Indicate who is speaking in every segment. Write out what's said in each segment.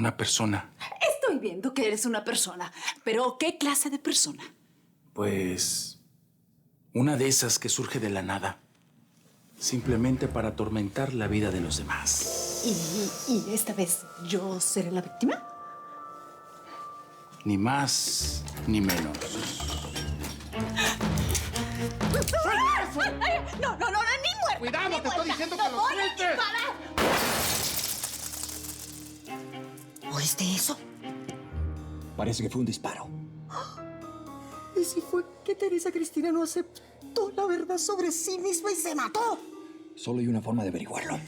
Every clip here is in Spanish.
Speaker 1: una persona.
Speaker 2: Estoy viendo que eres una persona. Pero, ¿qué clase de persona?
Speaker 1: Pues... una de esas que surge de la nada. Simplemente para atormentar la vida de los demás.
Speaker 2: ¿Y esta vez yo seré la víctima?
Speaker 1: Ni más, ni menos.
Speaker 2: No, ni muerta.
Speaker 1: Cuidado,
Speaker 2: ni
Speaker 1: te estoy
Speaker 2: muerta.
Speaker 1: diciendo que
Speaker 2: No
Speaker 1: lo
Speaker 2: voy a
Speaker 1: sueltes.
Speaker 2: disparar. ¿Oíste eso?
Speaker 3: Parece que fue un disparo.
Speaker 4: ¿Y si fue que Teresa Cristina no aceptó la verdad sobre sí misma y se mató?
Speaker 3: Solo hay una forma de averiguarlo.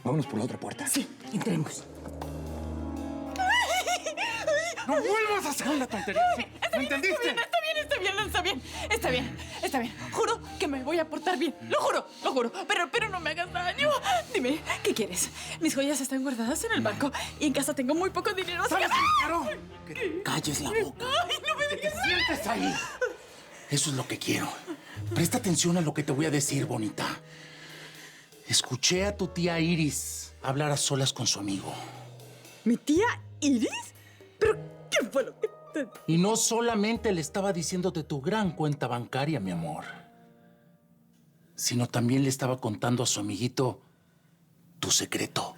Speaker 3: Vámonos por la otra puerta.
Speaker 4: Sí, entremos.
Speaker 1: ¡No vuelvas a hacer una tontería! ¿Me entendiste?
Speaker 2: Está bien. Juro que me voy a portar bien. Lo juro. Pero no me hagas daño. Dime, ¿qué quieres? Mis joyas están guardadas en el banco y en casa tengo muy poco dinero.
Speaker 1: ¿Sabes qué quiero? Que te
Speaker 3: Calles la boca.
Speaker 2: Ay, no me digas.
Speaker 1: sientes ahí. Eso es lo que quiero. Presta atención a lo que te voy a decir, bonita. Escuché a tu tía Iris hablar a solas con su amigo.
Speaker 2: ¿Mi tía Iris? ¿Pero qué fue lo que te...
Speaker 1: Y no solamente le estaba diciendo de tu gran cuenta bancaria, mi amor, sino también le estaba contando a su amiguito tu secreto.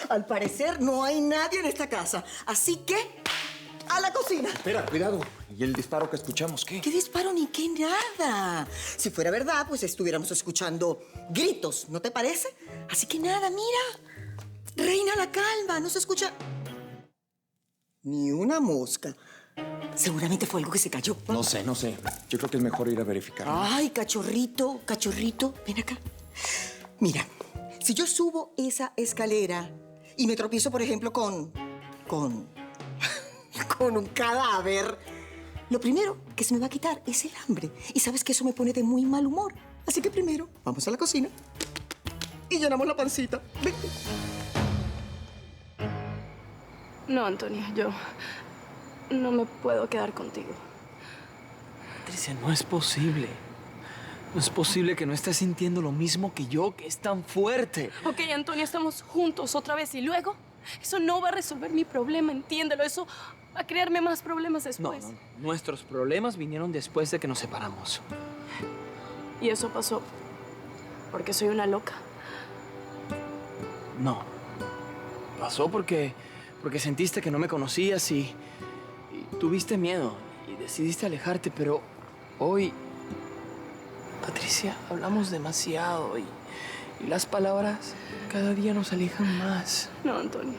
Speaker 4: Al parecer no hay nadie en esta casa, así que a la cocina.
Speaker 3: Espera, cuidado. ¿Y el disparo que escuchamos qué?
Speaker 4: ¿Qué disparo ni qué nada? Si fuera verdad, pues estuviéramos escuchando gritos, ¿no te parece? Así que nada, mira. Reina la calma, no se escucha ni una mosca. Seguramente fue algo que se cayó.
Speaker 3: No sé. Yo creo que es mejor ir a verificar.
Speaker 4: Ay, cachorrito, ven acá. Mira, si yo subo esa escalera y me tropiezo, por ejemplo, con un cadáver, lo primero que se me va a quitar es el hambre. Y sabes que eso me pone de muy mal humor. Así que primero, vamos a la cocina y llenamos la pancita. Ven.
Speaker 5: No, Antonia, yo no me puedo quedar contigo.
Speaker 6: Patricia, no es posible. No es posible que no estés sintiendo lo mismo que yo, que es tan fuerte.
Speaker 5: Ok, Antonia, estamos juntos otra vez y luego eso no va a resolver mi problema, entiéndelo. Eso va a crearme más problemas después.
Speaker 6: No. Nuestros problemas vinieron después de que nos separamos.
Speaker 5: Y eso pasó porque soy una loca.
Speaker 6: No. Pasó porque sentiste que no me conocías y tuviste miedo y decidiste alejarte, pero hoy, Patricia, hablamos demasiado y las palabras cada día nos alejan más.
Speaker 5: No, Antonio.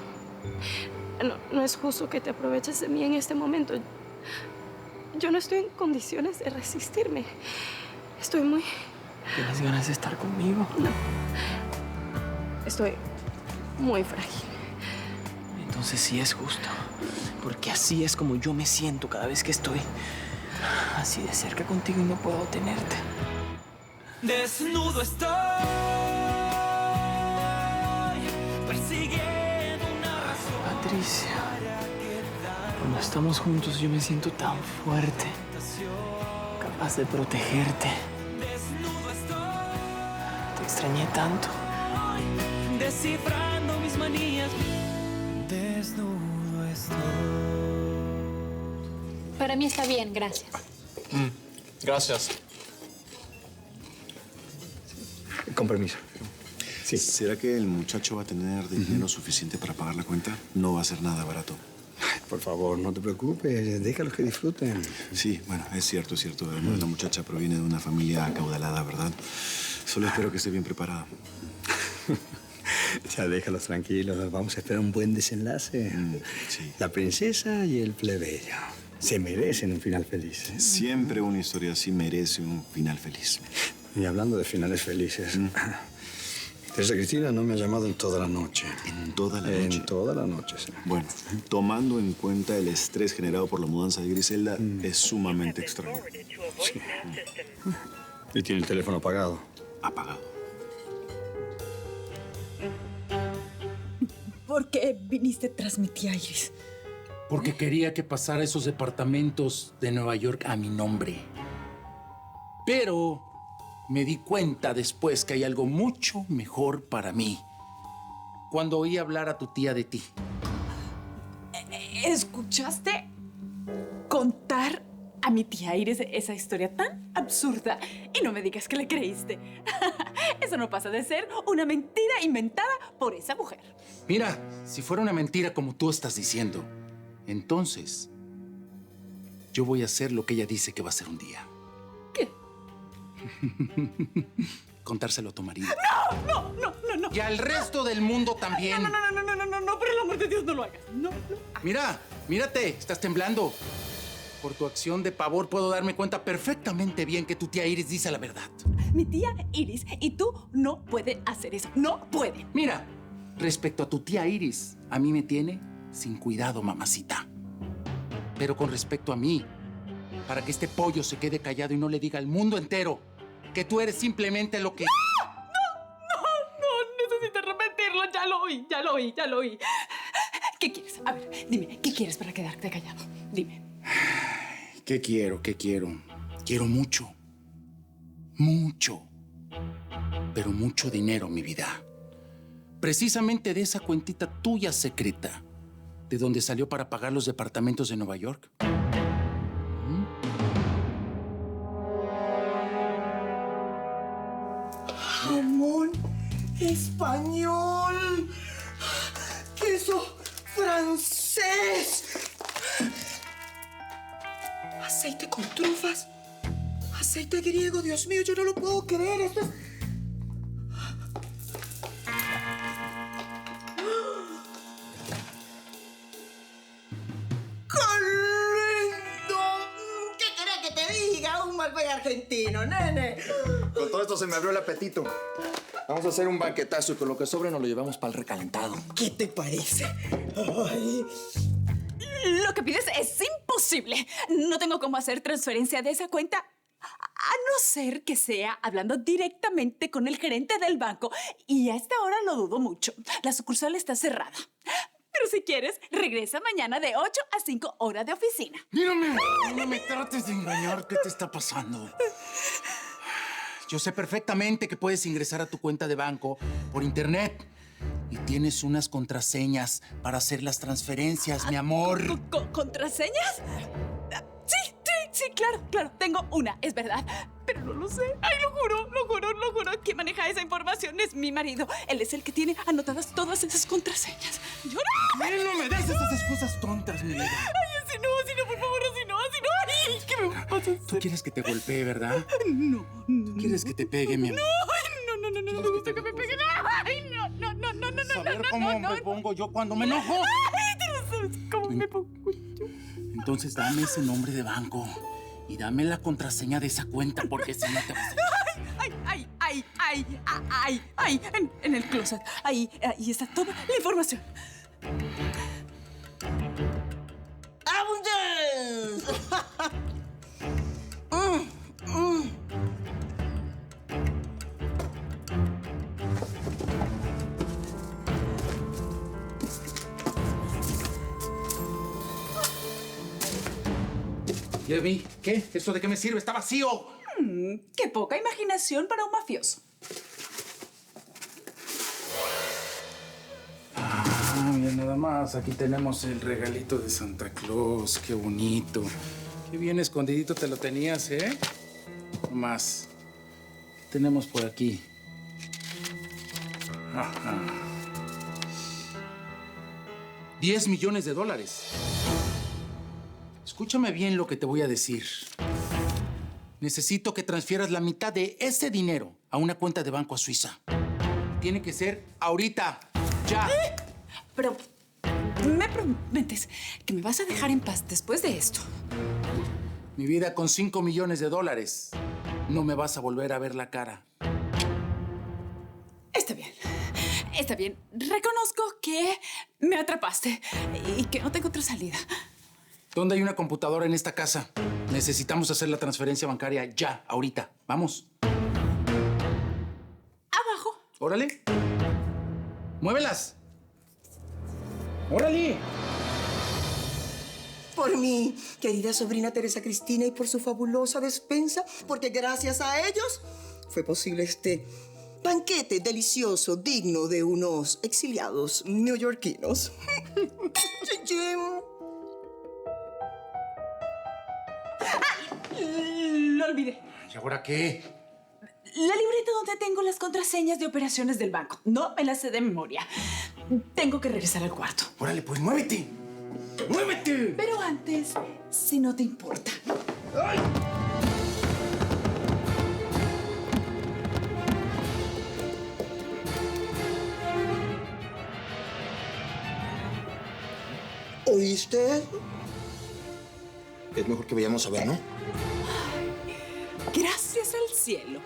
Speaker 5: No es justo que te aproveches de mí en este momento. Yo no estoy en condiciones de resistirme. Estoy muy...
Speaker 6: ¿Tienes ganas de estar conmigo?
Speaker 5: No. Estoy muy frágil.
Speaker 6: Entonces sí es justo. Porque así es como yo me siento cada vez que estoy así de cerca contigo y no puedo tenerte. Desnudo estoy, persiguiendo una razón. Patricia, cuando estamos juntos yo me siento tan fuerte, capaz de protegerte. Te extrañé tanto. Descifrando mis manías. Desnudo estoy.
Speaker 7: Para mí está bien, gracias.
Speaker 8: Gracias.
Speaker 3: Con permiso. Sí.
Speaker 9: ¿Será que el muchacho va a tener dinero suficiente para pagar la cuenta? No va a ser nada barato.
Speaker 10: Ay, por favor, no te preocupes. Déjalos que disfruten.
Speaker 9: Sí, bueno, es cierto. La muchacha proviene de una familia acaudalada, ¿verdad? Solo espero que esté bien preparada.
Speaker 10: Ya déjalos tranquilos. Vamos a esperar un buen desenlace.
Speaker 9: Sí.
Speaker 10: La princesa y el plebeyo se merecen un final feliz.
Speaker 9: Siempre una historia así merece un final feliz.
Speaker 10: Y hablando de finales felices, Teresa Cristina no me ha llamado en toda la noche.
Speaker 9: ¿En toda la noche?
Speaker 10: En toda la noche, sí.
Speaker 9: Bueno, tomando en cuenta el estrés generado por la mudanza de Griselda, es sumamente extraño.
Speaker 10: Sí. Y tiene el teléfono apagado.
Speaker 9: Apagado.
Speaker 2: ¿Por qué viniste tras mi tía Iris?
Speaker 1: Porque quería que pasara esos departamentos de Nueva York a mi nombre. Pero me di cuenta después que hay algo mucho mejor para mí. Cuando oí hablar a tu tía de ti.
Speaker 2: ¿Escuchaste contar a mi tía Iris esa historia tan absurda? Y no me digas que le creíste. Eso no pasa de ser una mentira inventada por esa mujer.
Speaker 1: Mira, si fuera una mentira como tú estás diciendo, entonces yo voy a hacer lo que ella dice que va a hacer un día.
Speaker 2: ¿Qué?
Speaker 1: Contárselo a tu marido.
Speaker 2: No.
Speaker 1: Y al resto del mundo también.
Speaker 2: No, por el amor de Dios, no lo hagas. No.
Speaker 1: Mira, mírate, estás temblando. Por tu acción de pavor puedo darme cuenta perfectamente bien que tu tía Iris dice la verdad.
Speaker 2: Mi tía Iris y tú no pueden hacer eso. No pueden.
Speaker 1: Mira, respecto a tu tía Iris, a mí me tiene sin cuidado, mamacita. Pero con respecto a mí, para que este pollo se quede callado y no le diga al mundo entero que tú eres simplemente lo que...
Speaker 2: No, necesito repetirlo. Ya lo oí. ¿Qué quieres? A ver, dime, ¿qué quieres para quedarte callado? Dime.
Speaker 1: ¿Qué quiero? Quiero mucho. Mucho. Pero mucho dinero, mi vida. Precisamente de esa cuentita tuya secreta, de donde salió para pagar los departamentos de Nueva York.
Speaker 4: Jamón español. Queso francés. Aceite con trufas. Aceite griego, Dios mío, yo no lo puedo creer. Esto es... ¿Qué querés que te diga? Un malbec argentino, nene.
Speaker 3: Con todo esto se me abrió el apetito. Vamos a hacer un banquetazo y con lo que sobre nos lo llevamos para el recalentado.
Speaker 4: ¿Qué te parece? Ay.
Speaker 2: Lo que pides es imposible. No tengo cómo hacer transferencia de esa cuenta, a no ser que sea hablando directamente con el gerente del banco. Y a esta hora lo dudo mucho. La sucursal está cerrada. Pero si quieres, regresa mañana de 8 a 5 horas de oficina.
Speaker 1: No me trates de engañar. ¿Qué te está pasando? Yo sé perfectamente que puedes ingresar a tu cuenta de banco por internet. Y tienes unas contraseñas para hacer las transferencias, mi amor.
Speaker 2: ¿Contraseñas? Sí, claro. Tengo una, es verdad. Pero no lo sé. Ay, lo juro. Quien maneja esa información es mi marido. Él es el que tiene anotadas todas esas contraseñas. ¡Yo no!
Speaker 1: No me des esas excusas tontas, mi vida.
Speaker 2: Ay, así no, por favor, así no. Ay, ¿qué me pasa a hacer?
Speaker 1: Tú quieres que te golpee, ¿verdad?
Speaker 2: No.
Speaker 1: ¿Tú quieres que te pegue, mi amor?
Speaker 2: No me gusta que me peguen. Ay, no.
Speaker 1: ¿Saber cómo me pongo yo cuando me enojo?
Speaker 2: Ay, tú no sabes cómo me pongo yo.
Speaker 1: Entonces dame ese nombre de banco y dame la contraseña de esa cuenta, porque si no te vas a...
Speaker 2: Ay, en el closet. Ahí está toda la información.
Speaker 4: ¡Abundance!
Speaker 1: Ya vi. ¿Qué? ¿Esto de qué me sirve? ¡Está vacío!
Speaker 2: Qué poca imaginación para un mafioso.
Speaker 1: Mira nada más. Aquí tenemos el regalito de Santa Claus. Qué bonito. Qué bien escondidito te lo tenías, ¿eh? Más. ¿Qué tenemos por aquí? Ajá. $10 millones. Escúchame bien lo que te voy a decir. Necesito que transfieras la mitad de ese dinero a una cuenta de banco a Suiza. Tiene que ser ahorita, ya.
Speaker 2: Pero, ¿me prometes que me vas a dejar en paz después de esto?
Speaker 1: Mi vida, con $5 millones, no me vas a volver a ver la cara.
Speaker 2: Está bien. Reconozco que me atrapaste y que no tengo otra salida.
Speaker 1: ¿Dónde hay una computadora en esta casa? Necesitamos hacer la transferencia bancaria ya, ahorita. Vamos.
Speaker 2: Abajo.
Speaker 1: Órale. Muévelas. Órale.
Speaker 4: Por mi querida sobrina Teresa Cristina y por su fabulosa despensa, porque gracias a ellos fue posible este banquete delicioso, digno de unos exiliados neoyorquinos. Chin, chin.
Speaker 2: Lo olvidé.
Speaker 1: ¿Y ahora qué?
Speaker 2: La libreta donde tengo las contraseñas de operaciones del banco. No me las sé de memoria. Tengo que regresar al cuarto.
Speaker 1: Órale, pues muévete. ¡Muévete!
Speaker 2: Pero antes, si no te importa.
Speaker 1: ¡Ay!
Speaker 4: ¿Oíste?
Speaker 3: Es mejor que vayamos a ver, ¿no?
Speaker 2: Gracias al cielo.